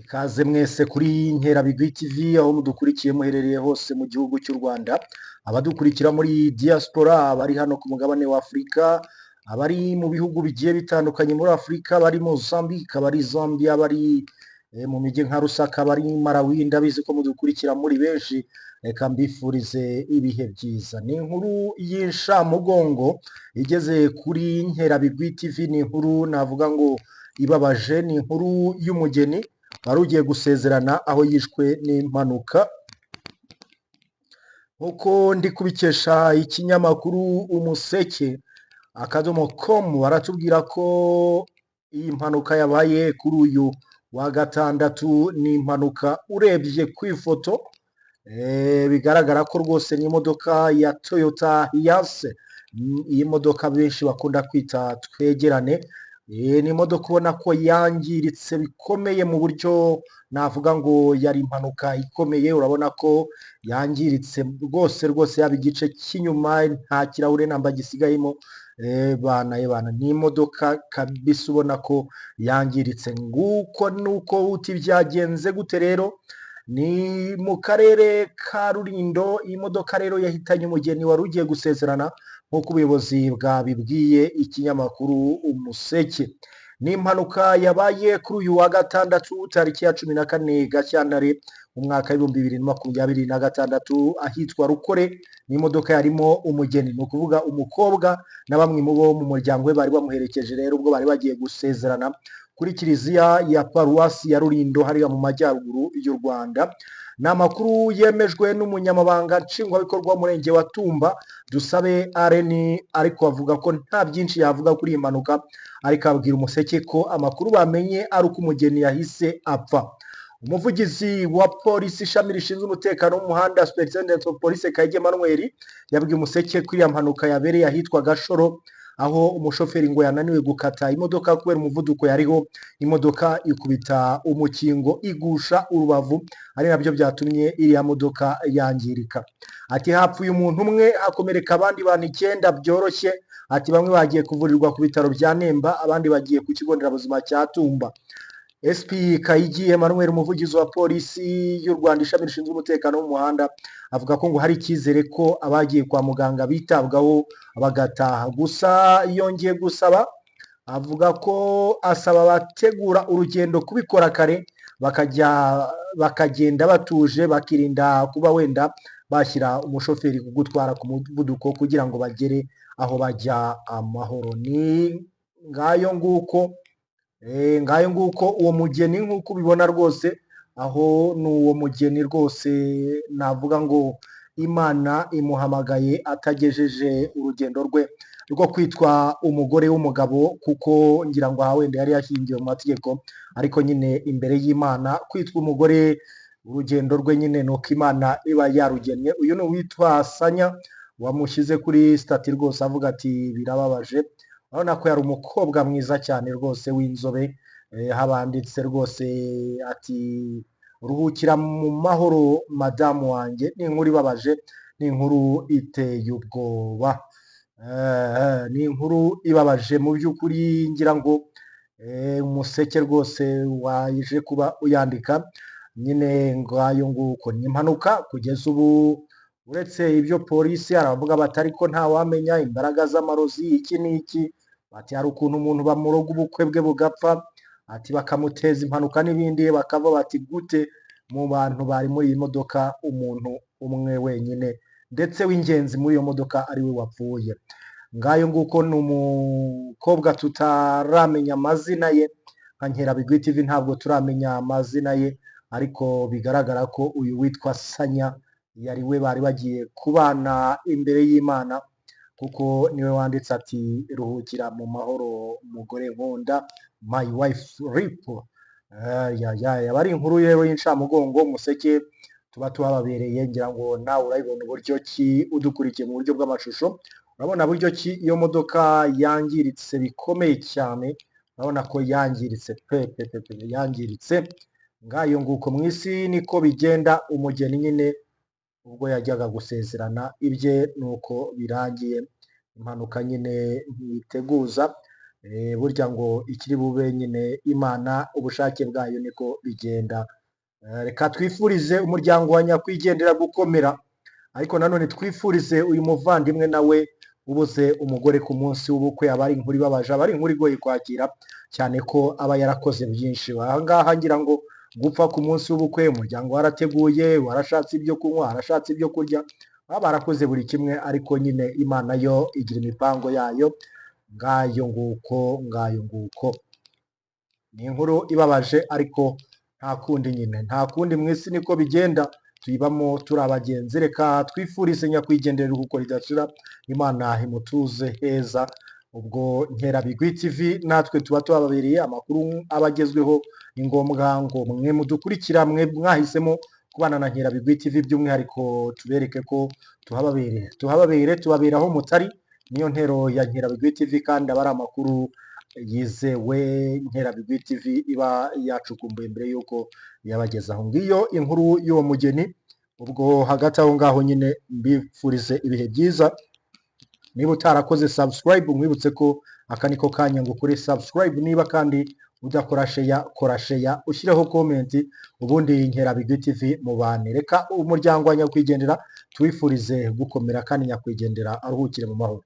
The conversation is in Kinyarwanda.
Ikaze mwese kuri Nkerabigwi TV aho mudukurikiye muherereye hose mu gihugu cy'u Rwanda, abadukurikira muri diaspora, abari hano ku mugabane wa Afurika, abari mu bihugu bigiye bitandukanye muri Afurika, bari Mozambique, abari Zambia, bari mu mijyi nka Lusaka, bari Malawi, ndabizi ko mudukurikira muri benshi, reka mbifurize ibihe byiza. Ni inkuru y'inshamugongo igeze kuri Nkerabigwi TV, ni inkuru navuga ngo ibabaje, ni inkuru y'umugeni wari ugiye gusezerana aho yishwe n'impanuka. Nk'uko ndi kubikesha ikinyamakuru umuseke.com baratubwira ko iyi mpanuka yabaye kuri uyu wa gatandatu. Ni impanuka urebye ku ifoto bigaragara ko rwose ni imodoka ya Toyota Hiace, iyi modoka benshi bakunda kwita twegerane. Ni imodoka ubona ko yangiritse bikomeye mu buryo navuga ngo yari impanuka ikomeye. Urabona ko yangiritse rwose, yaba igice cy'inyuma nta kirahure namba gisigayemo. Bana ni imodoka kabisa ubona ko yangiritse. Nguko nuko uti byagenze gute rero? Ni mu karere ka Rulindo. Iyi modoka rero yahitanye umugeni wari ugiye gusezerana nk'uko ubuyobozi bwabibwiye ikinyamakuru Umuseke. Ni impanuka yabaye kuri uyu wa gatandatu tariki ya 14 Gashyantare mu mwaka w'2026 ahitwa Rukore. Ni imodoka yarimo umugeni, ni ukuvuga umukobwa na bamwe mu bo mu muryango we bari bamuherekeje rero ubwo bari bagiye gusezerana kuri kiliziya ya paruwasi ya Rulindo hariya mu majyaruguru y'u Rwanda. Ni amakuru yemejwe n'umunyamabanga nshingwabikorwa w'umurenge wa Tumba Dusabe Areni, ariko avuga ko nta byinshi yavuga kuri iyi mpanuka, ariko abwira Umuseke ko amakuru bamenye ari uko umugeni yahise apfa. Umuvugizi wa polisi ishami rishinzwe umutekano w'umuhanda Superintendent of Police Kayige Emmanuel yabwiye Umuseke ko iriya mpanuka yabereye ahitwa Gashoro, aho umushoferi ngo yananiwe gukata imodoka kubera umuvuduko yariho, imodoka ikubita umukingo igusha urubavu, ari nabyo byatumye iriya modoka yangirika. Ati hapfuye umuntu umwe, hakomereka abandi bantu 9 byoroshye. Ati bamwe bagiye kuvurirwa ku bitaro bya Nemba, abandi bagiye ku kigo nderabuzima cya Tumba. SP Kayigi Emmanuel, umuvugizi wa polisi y'u Rwanda ishami rishinzwe umutekano w'umuhanda, avuga ko ngo hari icyizere ko abagiye kwa muganga bitabwaho bagataha. Gusa yongeye gusaba, avuga ko asaba abategura urugendo kubikora kare, bakagenda batuje, bakirinda kuba wenda bashyira umushoferi kugutwara ku muvuduko kugira ngo bagere aho bajya amahoro. Ni ngayo nguko uwo mugeni nk'uko ubibona rwose, aho ni uwo mugeni rwose navuga ngo Imana imuhamagaye atagejeje urugendo rwe rwo kwitwa umugore w'umugabo, kuko ngira ngo aha wenda yari yashyingiwe mu mategeko, ariko nyine imbere y'Imana kwitwa umugore, urugendo rwe nyine ni uko Imana iba yarugennye. Uyu ni uwitwa Sanya, wamushyize kuri stati rwose avuga ati birababaje. Urabona ko yari umukobwa mwiza cyane rwose w'inzobe, habanditse rwose ati ruhukira mu mahoro madamu wanjye. Ni inkuru ibabaje, ni inkuru iteye ubwoba, ni inkuru ibabaje mu by'ukuri. Ngira ngo Umuseke rwose waje kuba uyandika nyine ngayo nguko. Ni impanuka kugeza ubu, uretse ibyo polisi aravuga batari ko ntawamenya imbaraga z'amarozi iki n'iki. Ati hari ukuntu umuntu bamuroga ubukwe bwe bugapfa, ati bakamuteza impanuka n'ibindi, bakavuga bati gute mu bantu bari muri iyi modoka umuntu umwe wenyine ndetse w'ingenzi muri iyo modoka ari we wapfuye. Ngayo nguko ni umukobwa tutaramenya amazina ye, nka Nkerabigwi TV ntabwo turamenya amazina ye, ariko bigaragara ko uyu witwa Sanya yari we bari bagiye kubana imbere y'Imana, kuko niwe wanditse ati ruhukira mu mahoro umugore nkunda, my wife rip. Yaba ari inkuru rero y'inshamugongo Umuseke tuba tubabereye. Ngira ngo nawe urabibona uburyo ki, udukurikiye mu buryo bw'amashusho urabona buryo ki iyo modoka yangiritse bikomeye cyane. Urabona ko yangiritse yangiritse. Ngayo nguko mu isi niko bigenda. Umugeni nyine ubwo yajyaga gusezerana ibye nuko birangiye, impanuka nyine ntiteguza. burya ngo ikiri bube nyine Imana ubushake bwayo niko bigenda. Reka twifurize umuryango wa nyakwigendera gukomera, ariko nanone twifurize uyu muvandimwe nawe ubuze umugore ku munsi w'ubukwe. Aba ari inkuru ibabaje, aba ari inkuru igoye kwakira, cyane ko aba yarakoze byinshi. Aha ngaha ngira ngo gupfa ku munsi w'ubukwe, umuryango warateguye, warashatse ibyo kunywa, warashatse ibyo kurya, baba barakoze buri kimwe, ariko nyine Imana yo igira imipango yayo. Ngayo nguko, ngayo nguko. Ni inkuru ibabaje, ariko nta kundi nyine, nta kundi mu isi niko bigenda, tuyibamo turi abagenzi. Reka twifurize nyakwigendera iruhuko ridashira, Imana imutuze heza. Ubwo Nkerabigwi TV natwe tuba tubabereye amakuru abagezweho. Ni ngombwa ngo mwe mudukurikira, mwe mwahisemo kubana na Nkerabigwi TV, by'umwihariko tubereke ko tuhababere, tubabera aho mutari. Niyo ntero ya Nkerabigwi TV, kandi aba ari amakuru yizewe Nkerabigwi TV iba yacukumbuye mbere yuko yabagezaho. Ngiyo inkuru y'uwo mugeni. Ubwo hagati aho ngaho nyine mbifurize ibihe byiza. Niba utarakoze subscribe, mwibutse ko aka niko kanya ngo ukore subscribe. Niba kandi udakora share, kora share, ushyireho comment, ubundi Nkerabigwi TV mubane. Reka umuryango wa nyakwigendera tuwifurize gukomera, kandi nyakwigendera aruhukire mu mahoro.